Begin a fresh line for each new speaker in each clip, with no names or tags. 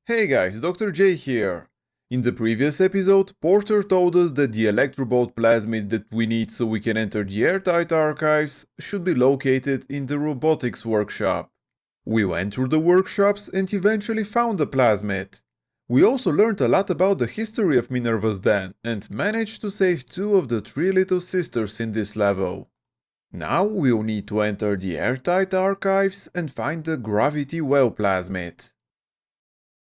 Hey guys, Dr. J here. In the previous episode, Porter told us that the electrobot plasmid that we need so we can enter the airtight archives should be located in the robotics workshop. We went through the workshops and eventually found the plasmid. We also learned a lot about the history of Minerva's Den and managed to save two of the three little sisters in this level. Now we'll need to enter the airtight archives and find the gravity well plasmid.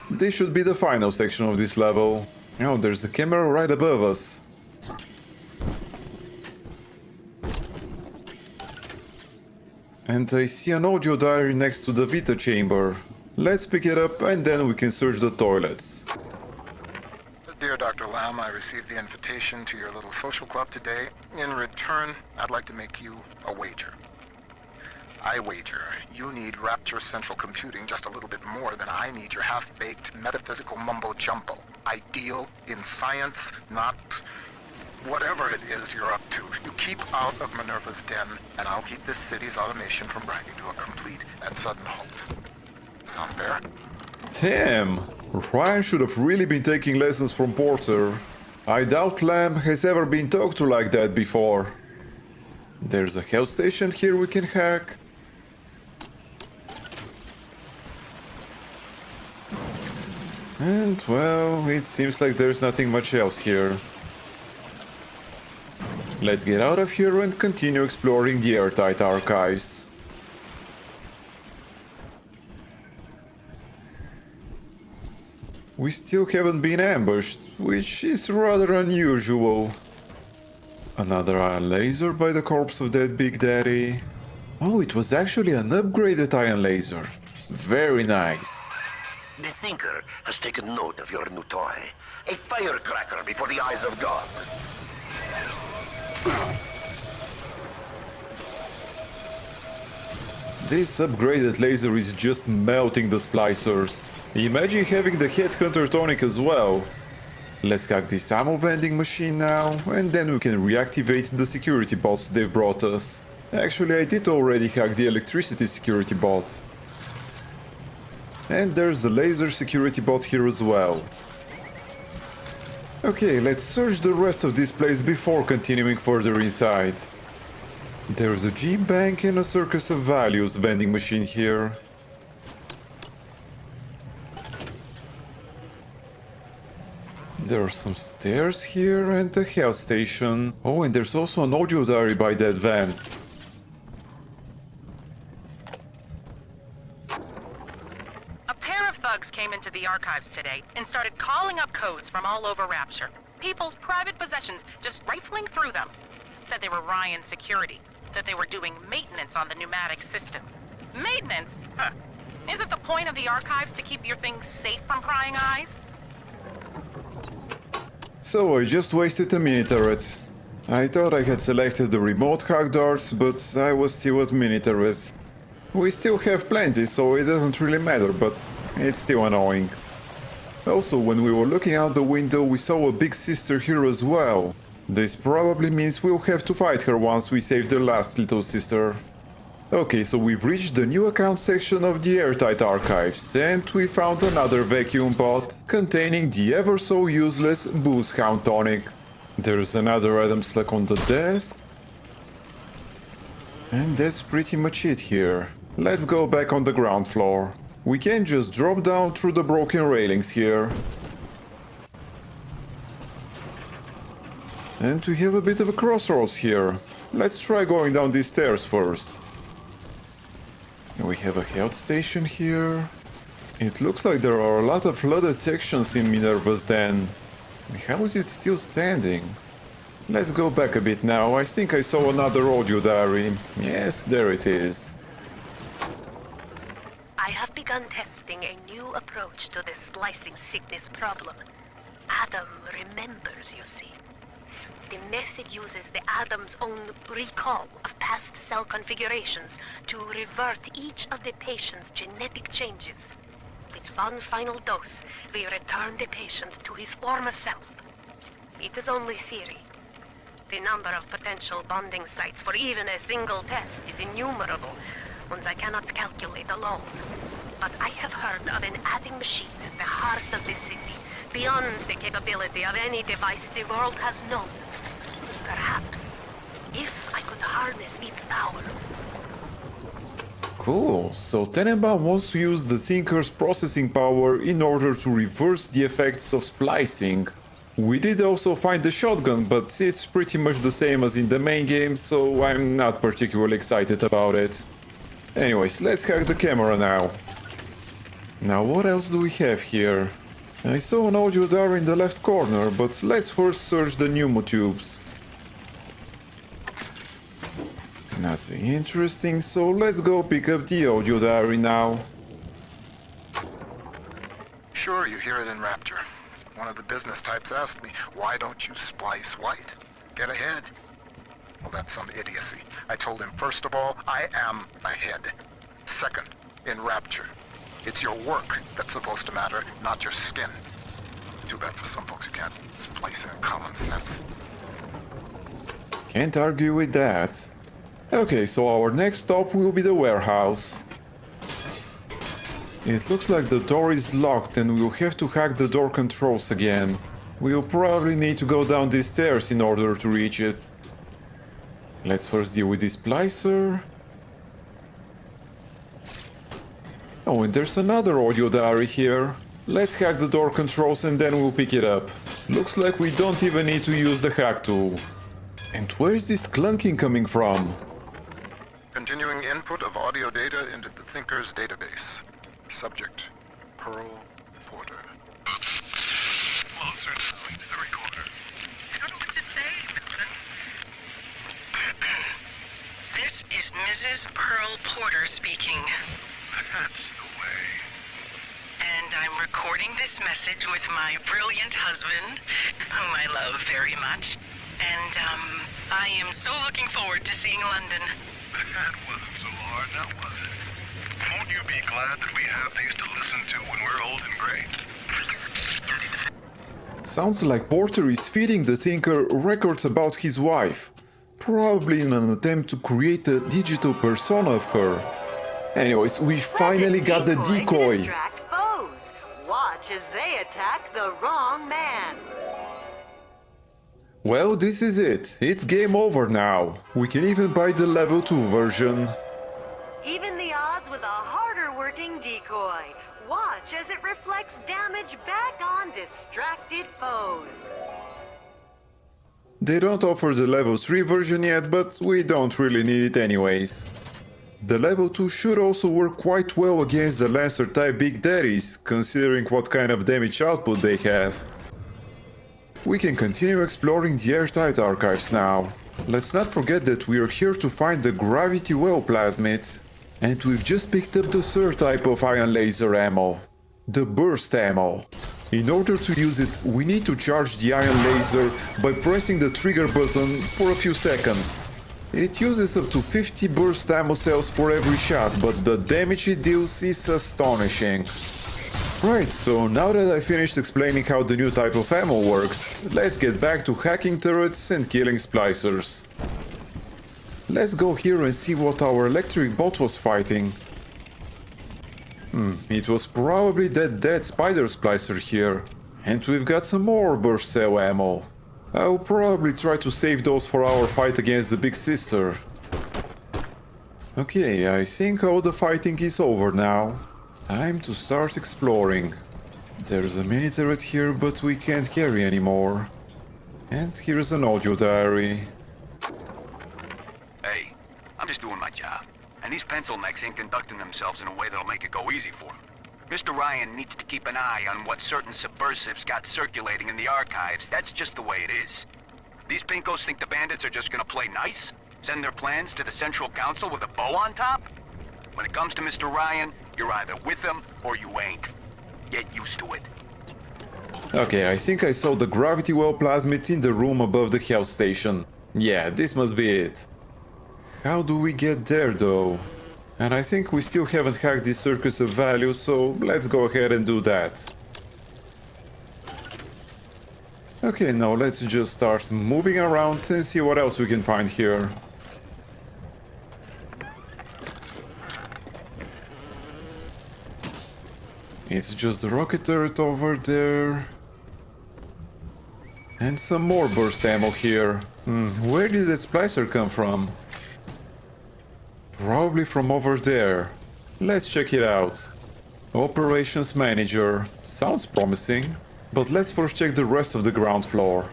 This should be the final section of this level. Oh, there's a camera right above us. And I see an audio diary next to the Vita chamber. Let's pick it up and then we can search the toilets.
Dear Dr. Lamb, I received the invitation to your little social club today. In return, I'd like to make you a wager. I wager you need Rapture Central Computing just a little bit more than I need your half-baked metaphysical mumbo-jumbo. Ideal in science, not whatever it is you're up to. You keep out of Minerva's Den, and I'll keep this city's automation from grinding to a complete and sudden halt. Sound fair?
Damn! Ryan should have really been taking lessons from Porter. I doubt Lamb has ever been talked to like that before. There's a health station here we can hack. And well, it seems like there's nothing much else here. Let's get out of here and continue exploring the airtight archives. We still haven't been ambushed, which is rather unusual. Another ion laser by the corpse of that Big Daddy. Oh, it was actually an upgraded ion laser. Very nice.
The Thinker has taken note of your new toy. A firecracker before the eyes of God.
This upgraded laser is just melting the Splicers. Imagine having the Headhunter tonic as well. Let's hack this ammo vending machine now, and then we can reactivate the security bots they've brought us. Actually, I did already hack the electricity security bot. And there's the laser security bot here as well. Okay, let's search the rest of this place before continuing further inside. There's a gene bank and a Circus of Values vending machine here. There are some stairs here and a health station. Oh, and there's also an audio diary by that vent.
Thugs came into the archives today and started calling up codes from all over Rapture. People's private possessions, just rifling through them. Said they were Ryan security, that they were doing maintenance on the pneumatic system. Maintenance? Huh. Is it the point of the archives to keep your things safe from prying eyes?
So I just wasted a mini turret. I thought I had selected the remote hack darts, but I was still at mini turrets. We still have plenty, so it doesn't really matter, but it's still annoying. Also, when we were looking out the window, we saw a big sister here as well. This probably means we'll have to fight her once we save the last little sister. Okay, so we've reached the new account section of the airtight archives, and we found another vacuum bot containing the ever so useless booze hound tonic. There's another item slug on the desk. And that's pretty much it here. Let's go back on the ground floor. We can just drop down through the broken railings here. And we have a bit of a crossroads here. Let's try going down these stairs first. We have a health station here. It looks like there are a lot of flooded sections in Minerva's Den. How is it still standing? Let's go back a bit now. I think I saw another audio diary. Yes, there it is.
I have begun testing a new approach to the splicing sickness problem. Adam remembers, you see. The method uses the Adam's own recall of past cell configurations to revert each of the patient's genetic changes. With one final dose, we return the patient to his former self. It is only theory. The number of potential bonding sites for even a single test is innumerable, and I cannot calculate alone. but I have heard of an adding machine at the heart of this city, beyond the capability of any device the world has known. Perhaps, if I could harness its power.
Cool, so Tenenbaum wants to use the Thinker's processing power in order to reverse the effects of splicing. We did also find the shotgun, but it's pretty much the same as in the main game, so I'm not particularly excited about it. Anyways, let's hack the camera now. Now what else do we have here? I saw an audio diary in the left corner, but let's first search the pneumotubes. Nothing interesting, so let's go pick up the audio diary now.
Sure, you hear it in Rapture. One of the business types asked me, why don't you splice white? Get ahead. Well, that's some idiocy. I told him, first of all, I am ahead. Second, in Rapture, it's your work that's supposed to matter, not your skin. Too bad for some folks who can't splice in common sense.
Can't argue with that. Okay, so our next stop will be the warehouse. It looks like the door is locked and we'll have to hack the door controls again. We'll probably need to go down these stairs in order to reach it. Let's first deal with this splicer. Oh, and there's another audio diary here. Let's hack the door controls and then we'll pick it up. Looks like we don't even need to use the hack tool. And where's this clunking coming from?
Continuing input of audio data into the Thinker's database. Subject, Pearl Porter.
Closer now into the recorder.
I don't know what to say, Milton. This is Mrs. Pearl Porter speaking.
That's the way.
And I'm recording this message with my brilliant husband, whom I love very much. And, I am so looking forward to seeing London.
That wasn't so hard, now was it? Won't you be glad that we have these to listen to when we're old and gray?
Sounds like Porter is feeding the Thinker records about his wife. Probably in an attempt to create a digital persona of her. Anyways, we finally got the decoy.
Distract foes. Watch as they attack the wrong man.
Well, this is it. It's game over now. We can even buy the level 2 version.
Even the odds with a harder working decoy. Watch as it reflects damage back on distracted foes.
They don't offer the level 3 version yet, but we don't really need it anyways. The level 2 should also work quite well against the Lancer type Big Daddies, considering what kind of damage output they have. We can continue exploring the airtight archives now. Let's not forget that we are here to find the gravity well plasmid. And we've just picked up the third type of ion laser ammo. The burst ammo. In order to use it, we need to charge the ion laser by pressing the trigger button for a few seconds. It uses up to 50 burst ammo cells for every shot, but the damage it deals is astonishing. Right, so now that I finished explaining how the new type of ammo works, let's get back to hacking turrets and killing splicers. Let's go here and see what our electric bot was fighting. It was probably that dead spider splicer here. And we've got some more burst cell ammo. I'll probably try to save those for our fight against the big sister. Okay, I think all the fighting is over now. Time to start exploring. There's a mini turret here, but we can't carry anymore. And here's an audio diary.
Hey, I'm just doing my job. And these pencil necks ain't conducting themselves in a way that'll make it go easy for them. Mr. Ryan needs to keep an eye on what certain subversives got circulating in the archives. That's just the way it is. These pinkos think the bandits are just gonna play nice? Send their plans to the Central Council with a bow on top? When it comes to Mr. Ryan, you're either with him or you ain't. Get used to it.
Okay, I think I saw the gravity well plasmid in the room above the health station. Yeah, this must be it. How do we get there though? And I think we still haven't hacked this circus of value, so let's go ahead and do that. Okay, now let's just start moving around and see what else we can find here. It's just the rocket turret over there. And some more burst ammo here. Where did that splicer come from? Probably from over there. Let's check it out. Operations Manager. Sounds promising. But let's first check the rest of the ground floor.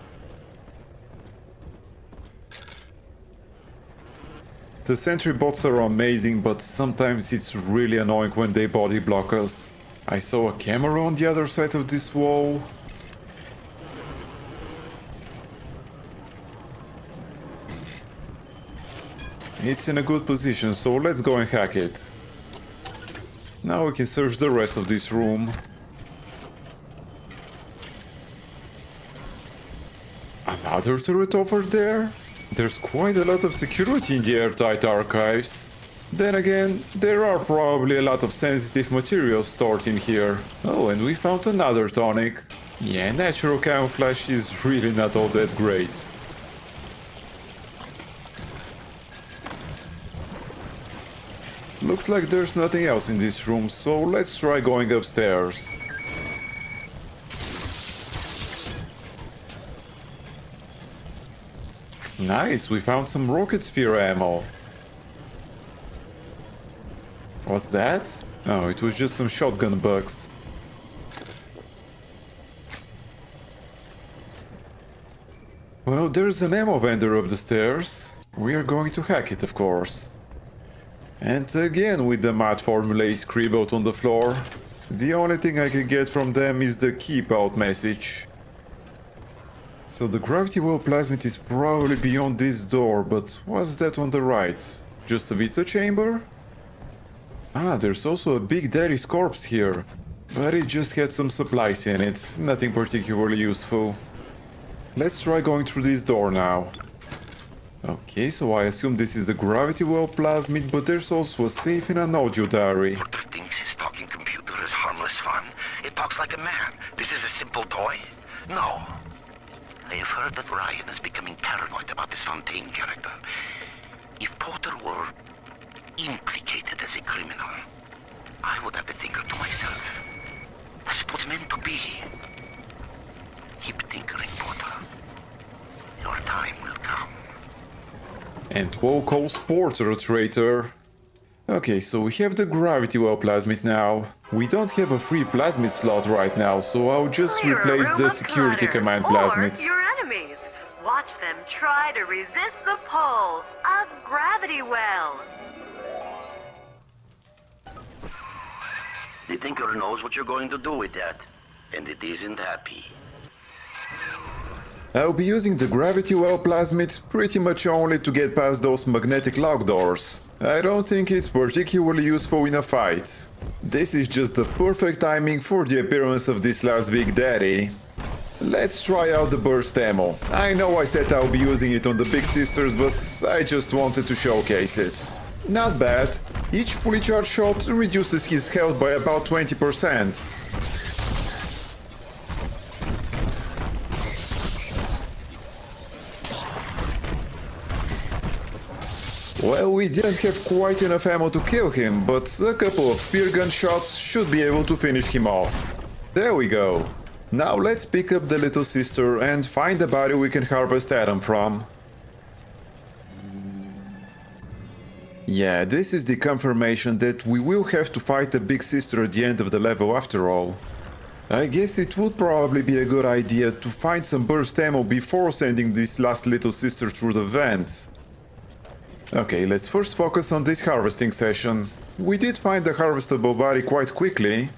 The sentry bots are amazing, but sometimes it's really annoying when they body block us. I saw a camera on the other side of this wall. It's in a good position, so let's go and hack it. Now we can search the rest of this room. Another turret over there? There's quite a lot of security in the airtight archives. Then again, there are probably a lot of sensitive materials stored in here. Oh, and we found another tonic. Yeah, natural camouflage is really not all that great. Looks like there's nothing else in this room, so let's try going upstairs. Nice, we found some rocket spear ammo. What's that? Oh, it was just some shotgun bugs. Well, there's an ammo vendor up the stairs. We are going to hack it, of course. And again with the matte formulae scribbled on the floor. The only thing I can get from them is the keep out message. So the gravity well plasmid is probably beyond this door, but what's that on the right? Just a Vita chamber? Ah, there's also a Big Daddy's corpse here. But it just had some supplies in it, nothing particularly useful. Let's try going through this door now. Okay, so I assume this is the gravity well plasmid, but there's also a safe and an audio diary.
Porter thinks his talking computer is harmless fun. It talks like a man. This is a simple toy? No. I have heard that Ryan is becoming paranoid about this Fontaine character. If Porter were implicated as a criminal, I would have to think to myself, that's what's meant to be. Keep tinkering, Porter. Your time will come.
And Woe calls Porter a traitor. Okay, so we have the gravity well plasmid now. We don't have a free plasmid slot right now, so I'll just
Clear a
replace
room
the
of
security
clutter,
command
or
plasmids.
your enemies. Watch them try to resist the pull of gravity well.
The Tinker knows what you're going to do with that, and it isn't happy.
I'll be using the gravity well plasmids pretty much only to get past those magnetic lock doors. I don't think it's particularly useful in a fight. This is just the perfect timing for the appearance of this last Big Daddy. Let's try out the burst ammo. I know I said I'll be using it on the Big Sisters, but I just wanted to showcase it. Not bad. Each fully charged shot reduces his health by about 20%. Well, we didn't have quite enough ammo to kill him, but a couple of spear gun shots should be able to finish him off. There we go. Now let's pick up the little sister and find the body we can harvest Adam from. Yeah, this is the confirmation that we will have to fight the big sister at the end of the level after all. I guess it would probably be a good idea to find some burst ammo before sending this last little sister through the vent. Okay, let's first focus on this harvesting session. We did find the harvestable body quite quickly.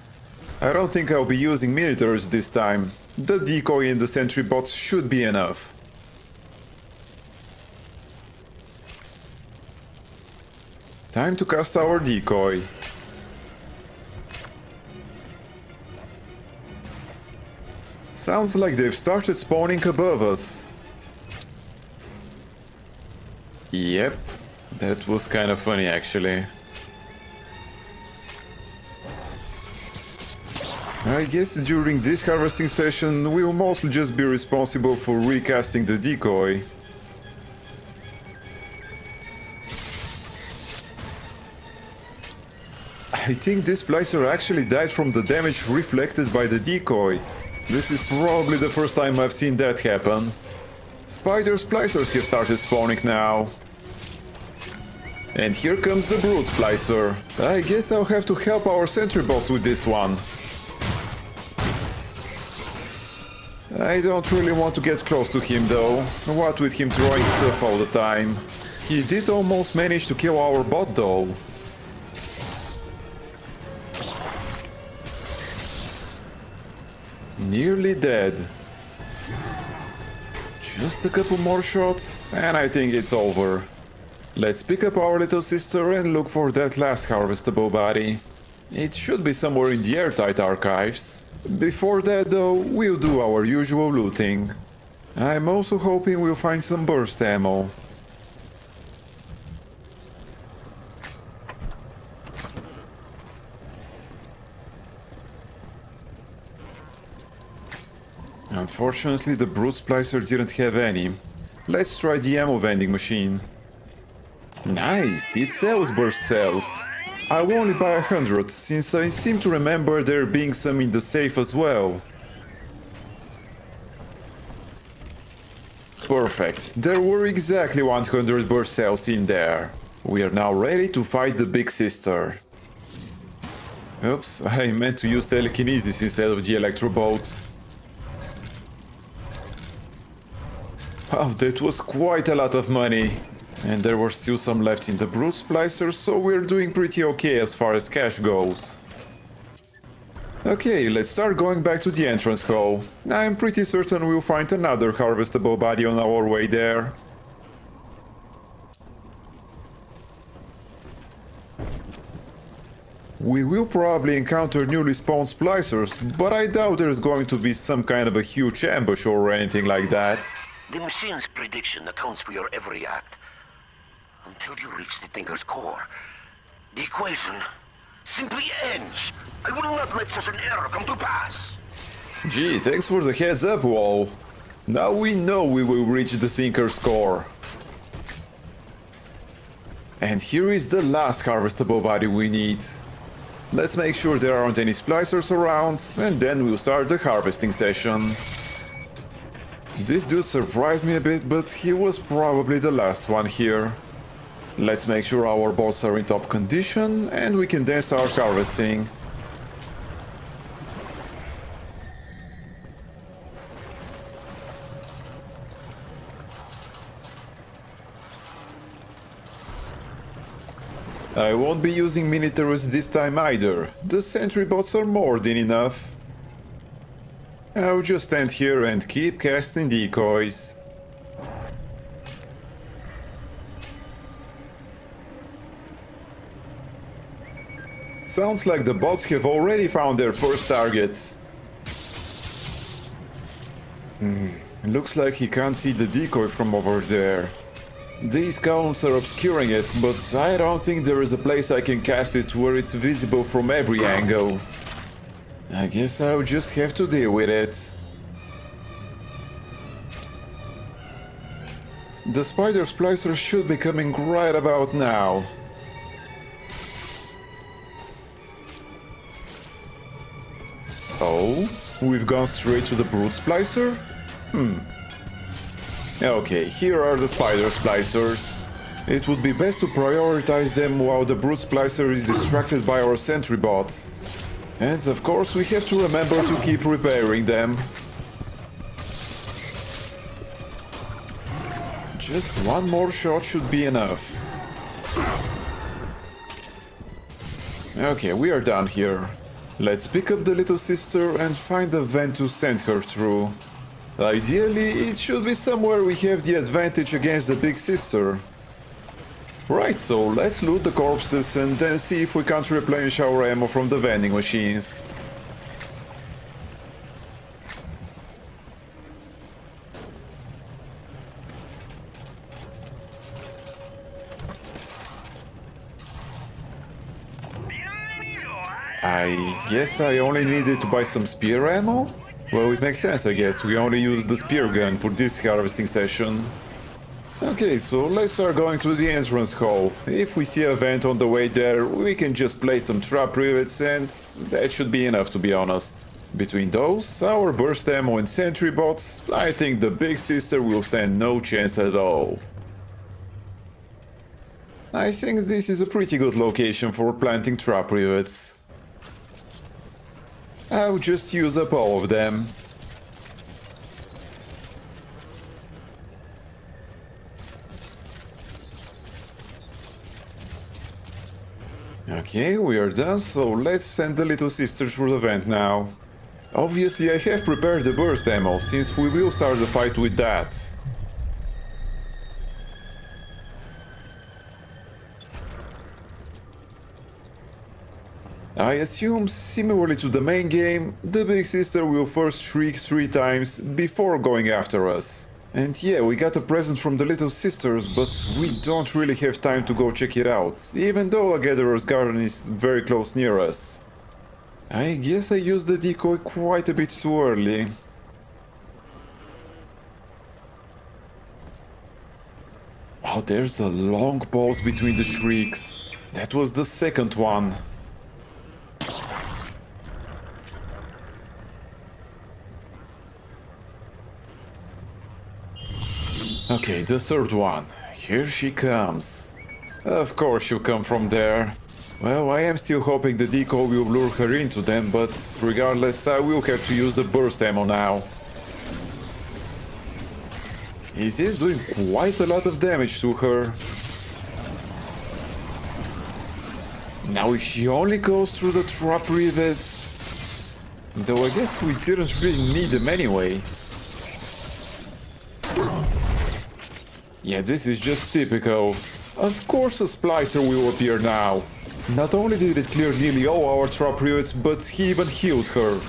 I don't think I'll be using militaries this time. The decoy and the sentry bots should be enough. Time to cast our decoy. Sounds like they've started spawning above us. Yep, that was kind of funny actually. I guess during this harvesting session we'll mostly just be responsible for recasting the decoy. I think this Splicer actually died from the damage reflected by the decoy. This is probably the first time I've seen that happen. Spider Splicers have started spawning now. And here comes the Brood Splicer. I guess I'll have to help our sentry bots with this one. I don't really want to get close to him though. What with him throwing stuff all the time. He did almost manage to kill our bot though. Nearly dead. Just a couple more shots and I think it's over. Let's pick up our little sister and look for that last harvestable body. It should be somewhere in the airtight archives. Before that though, we'll do our usual looting. I'm also hoping we'll find some burst ammo. Unfortunately, the Brood Splicer didn't have any. Let's try the ammo vending machine. Nice, it sells burst cells. I'll only buy 100, since I seem to remember there being some in the safe as well. Perfect, there were exactly 100 burst cells in there. We are now ready to fight the big sister. Oops, I meant to use telekinesis instead of the electro bolt. Wow, that was quite a lot of money. And there were still some left in the Brood Splicer, so we're doing pretty okay as far as cash goes. Okay, let's start going back to the entrance hall. I'm pretty certain we'll find another harvestable body on our way there. We will probably encounter newly spawned Splicers, but I doubt there's going to be some kind of a huge ambush or anything like that.
The machine's prediction accounts for your every act. Until you reach the Thinker's core, the equation simply ends. I will not let such an error come to pass.
Gee, thanks for the heads up, Wall. Now we know we will reach the Thinker's core. And here is the last harvestable body we need. Let's make sure there aren't any Splicers around, and then we'll start the harvesting session. This dude surprised me a bit, but he was probably the last one here. Let's make sure our bots are in top condition, and we can then start harvesting. I won't be using mini turrets this time either. The sentry bots are more than enough. I'll just stand here and keep casting decoys. Sounds like the bots have already found their first target. Looks like he can't see the decoy from over there. These columns are obscuring it, but I don't think there is a place I can cast it where it's visible from every angle. I guess I'll just have to deal with it. The Spider Splicer should be coming right about now. Oh, we've gone straight to the Brood Splicer? Okay, here are the Spider Splicers. It would be best to prioritize them while the Brood Splicer is distracted by our sentry bots. And of course we have to remember to keep repairing them. Just one more shot should be enough. Okay, we are done here. Let's pick up the little sister and find a vent to send her through. Ideally, it should be somewhere we have the advantage against the big sister. Right, so let's loot the corpses and then see if we can't replenish our ammo from the vending machines. I guess I only needed to buy some spear ammo? Well, it makes sense, I guess. We only used the spear gun for this harvesting session. Okay, so let's start going to the entrance hall. If we see a vent on the way there, we can just place some trap rivets and that should be enough, to be honest. Between those, our burst ammo and sentry bots, I think the big sister will stand no chance at all. I think this is a pretty good location for planting trap rivets. I'll just use up all of them. Okay, we are done, so let's send the little sister through the vent now. Obviously I have prepared the burst ammo, since we will start the fight with that. I assume, similarly to the main game, the big sister will first shriek 3 times before going after us. And yeah, we got a present from the little sisters, but we don't really have time to go check it out, even though a gatherer's garden is very close near us. I guess I used the decoy quite a bit too early. Oh, there's a long pause between the shrieks. That was the second one. Okay, the third one. Here she comes. Of course she'll come from there. Well, I am still hoping the decoy will lure her into them, but regardless, I will have to use the burst ammo now. It is doing quite a lot of damage to her. Now if she only goes through the trap rivets... Though I guess we didn't really need them anyway. Yeah, this is just typical. Of course a Splicer will appear now. Not only did it clear nearly all our trap rivets, but he even healed her.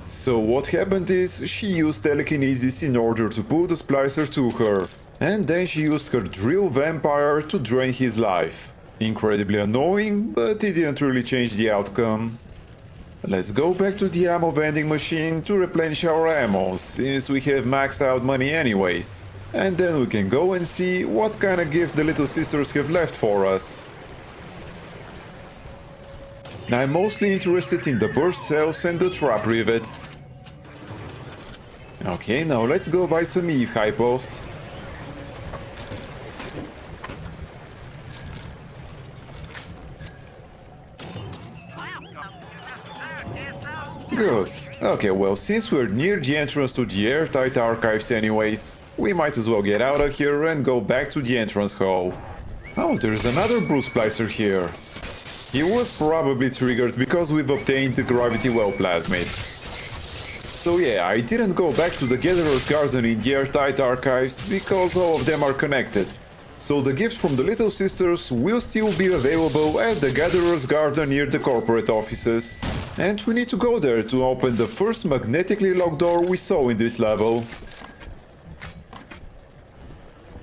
So what happened is, she used telekinesis in order to pull the Splicer to her. And then she used her drill vampire to drain his life. Incredibly annoying, but it didn't really change the outcome. Let's go back to the ammo vending machine to replenish our ammo, since we have maxed out money anyways. And then we can go and see what kind of gift the little sisters have left for us. I'm mostly interested in the burst cells and the trap rivets. Okay, now let's go buy some Eve hypos. Good. Okay, well, since we're near the entrance to the airtight archives anyways, we might as well get out of here and go back to the entrance hall. Oh, there's another Bruce Splicer here. He was probably triggered because we've obtained the gravity well plasmid. So yeah, I didn't go back to the Gatherer's Garden in the airtight archives because all of them are connected. So the gift from the Little Sisters will still be available at the Gatherer's Garden near the corporate offices. And we need to go there to open the first magnetically locked door we saw in this level.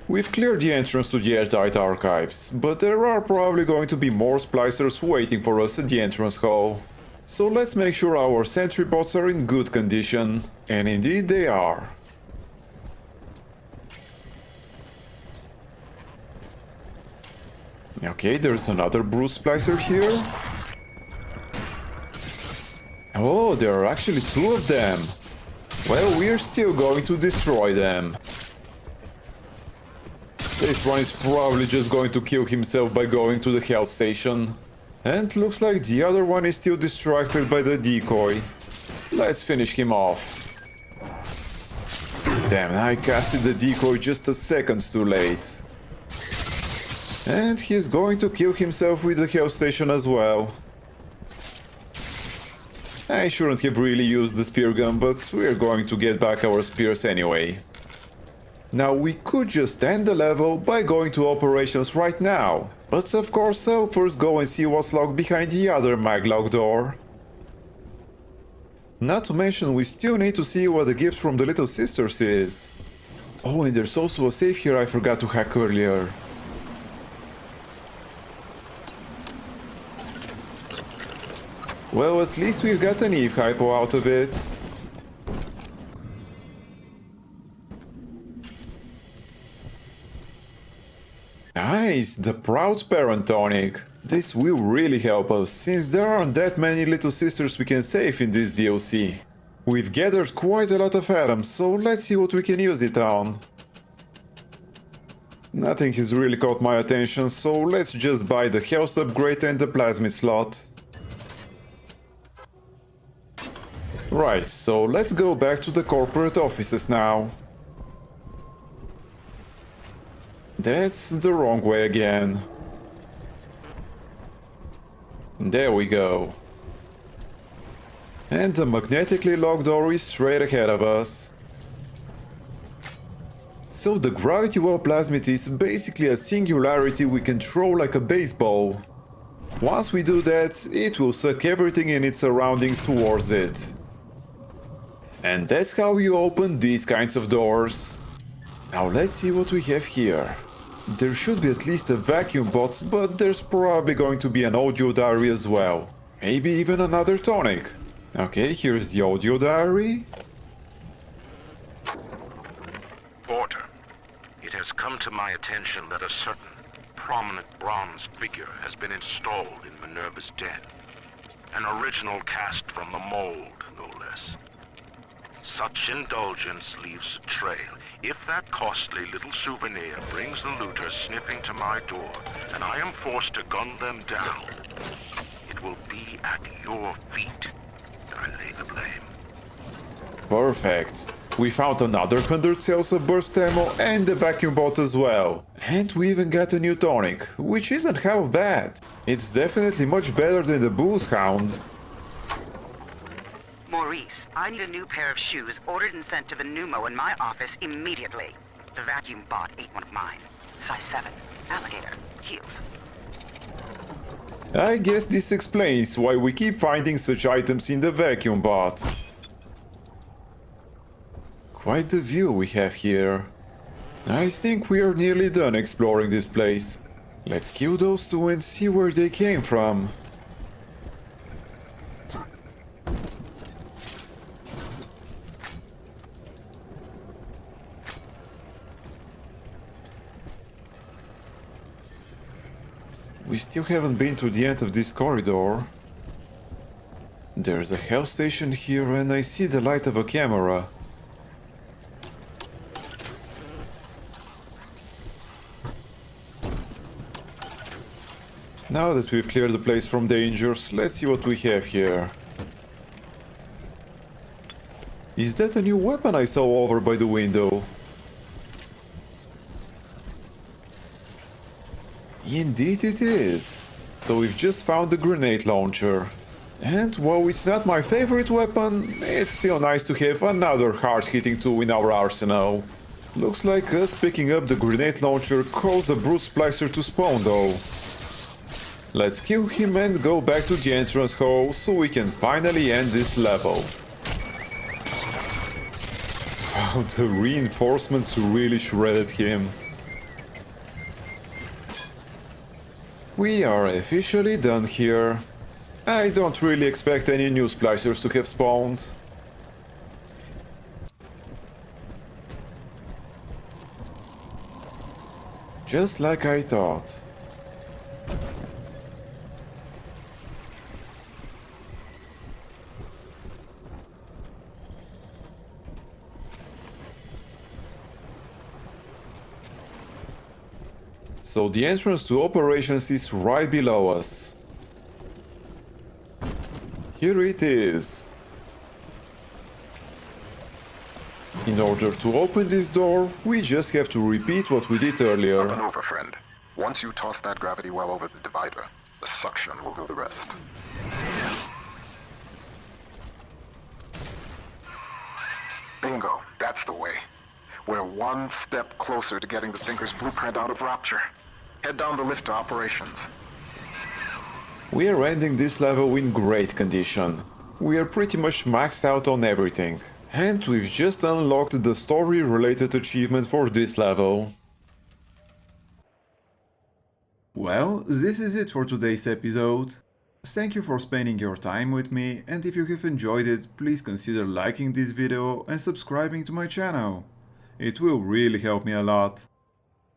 We've cleared the entrance to the airtight archives, but there are probably going to be more Splicers waiting for us at the entrance hall. So let's make sure our sentry bots are in good condition. And indeed they are. Okay, there's another Bruce Splicer here. Oh, there are actually 2 of them. Well, we're still going to destroy them. This one is probably just going to kill himself by going to the health station. And looks like the other one is still distracted by the decoy. Let's finish him off. Damn, I casted the decoy just a second too late. And he's going to kill himself with the health station as well. I shouldn't have really used the spear gun, but we're going to get back our spears anyway. Now we could just end the level by going to operations right now, but of course I'll first go and see what's locked behind the other maglock door. Not to mention we still need to see what the gift from the Little Sisters is. Oh, and there's also a safe here I forgot to hack earlier. Well, at least we've got an Eve hypo out of it. Nice, the Proud Parent tonic. This will really help us, since there aren't that many little sisters we can save in this DLC. We've gathered quite a lot of items, so let's see what we can use it on. Nothing has really caught my attention, so let's just buy the health upgrade and the plasmid slot. Right, so let's go back to the corporate offices now. That's the wrong way again. There we go. And the magnetically locked door is straight ahead of us. So the gravity well plasmid is basically a singularity we can throw like a baseball. Once we do that, it will suck everything in its surroundings towards it. And that's how you open these kinds of doors. Now let's see what we have here. There should be at least a vacuum bot, but there's probably going to be an audio diary as well. Maybe even another tonic. Okay, here's the audio diary.
Porter, it has come to my attention that a certain prominent bronze figure has been installed in Minerva's den. An original cast from the mold, no less. Such indulgence leaves a trail. If that costly little souvenir brings the looters sniffing to my door, and I am forced to gun them down, it will be at your feet that I lay the blame.
Perfect. We found another 100 cells of burst ammo and the vacuum bot as well. And we even got a new tonic, which isn't half bad. It's definitely much better than the Booze Hound.
Maurice, I need a new pair of shoes ordered and sent to the pneumo in my office immediately. The vacuum bot ate one of mine. Size 7. Alligator. Heels.
I guess this explains why we keep finding such items in the vacuum bots. Quite the view we have here. I think we are nearly done exploring this place. Let's kill those two and see where they came from. We still haven't been to the end of this corridor. There's a health station here and I see the light of a camera. Now that we've cleared the place from dangers, let's see what we have here. Is that a new weapon I saw over by the window? Indeed it is. So we've just found the grenade launcher. And while it's not my favorite weapon, it's still nice to have another hard-hitting tool in our arsenal. Looks like us picking up the grenade launcher caused the brute Splicer to spawn though. Let's kill him and go back to the entrance hall so we can finally end this level. Wow, the reinforcements really shredded him. We are officially done here. I don't really expect any new Splicers to have spawned. Just like I thought. So the entrance to operations is right below us. Here it is. In order to open this door, we just have to repeat what we did earlier.
Up and over, friend. Once you toss that gravity well over the divider, the suction will do the rest. Bingo, that's the way. We're one step closer to getting the Thinker's blueprint out of Rapture. Head down the lift to operations.
We are ending this level in great condition. We are pretty much maxed out on everything. And we've just unlocked the story-related achievement for this level. Well, this is it for today's episode. Thank you for spending your time with me, and if you have enjoyed it, please consider liking this video and subscribing to my channel. It will really help me a lot.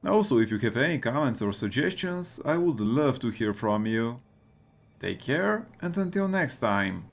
Also, if you have any comments or suggestions, I would love to hear from you. Take care, and until next time.